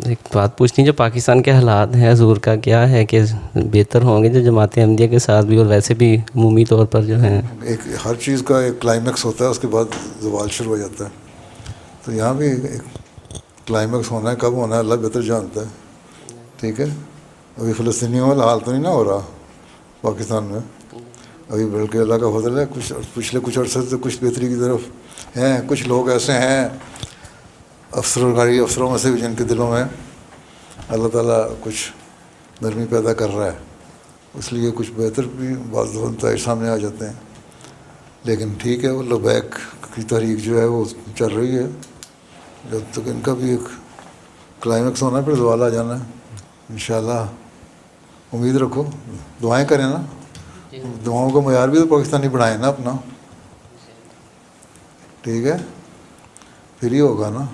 ایک بات پوچھنی، جو پاکستان کے حالات ہیں حضور کا کیا ہے کہ بہتر ہوں گے جو جماعت احمدیہ کے ساتھ بھی اور ویسے بھی عمومی طور پر جو ہیں؟ ایک ہر چیز کا ایک کلائمیکس ہوتا ہے، اس کے بعد زوال شروع ہو جاتا ہے. تو یہاں بھی ایک کلائمیکس ہونا ہے، کب ہونا ہے اللہ بہتر جانتا ہے. ٹھیک ہے، ابھی فلسطینیوں والا حال تو نہیں نہ ہو رہا پاکستان میں ابھی، بلکہ اللہ کا فضل ہے کچھ پچھلے کچھ عرصے سے کچھ بہتری کی طرف ہیں. کچھ لوگ ایسے ہیں افسروں میں سے بھی جن کے دلوں میں اللہ تعالیٰ کچھ نرمی پیدا کر رہا ہے، اس لیے کچھ بہتر بھی بعض نتائج سامنے آ جاتے ہیں. لیکن ٹھیک ہے، وہ لبیک کی تحریک جو ہے وہ چل رہی ہے، جب تک ان کا بھی ایک کلائمیکس ہونا ہے پھر زوال آ جانا ہے انشاءاللہ. امید رکھو، دعائیں کریں نا، دعاؤں کا معیار بھی تو پاکستانی بڑھائیں نا اپنا. ٹھیک ہے، پھر ہی ہوگا نا.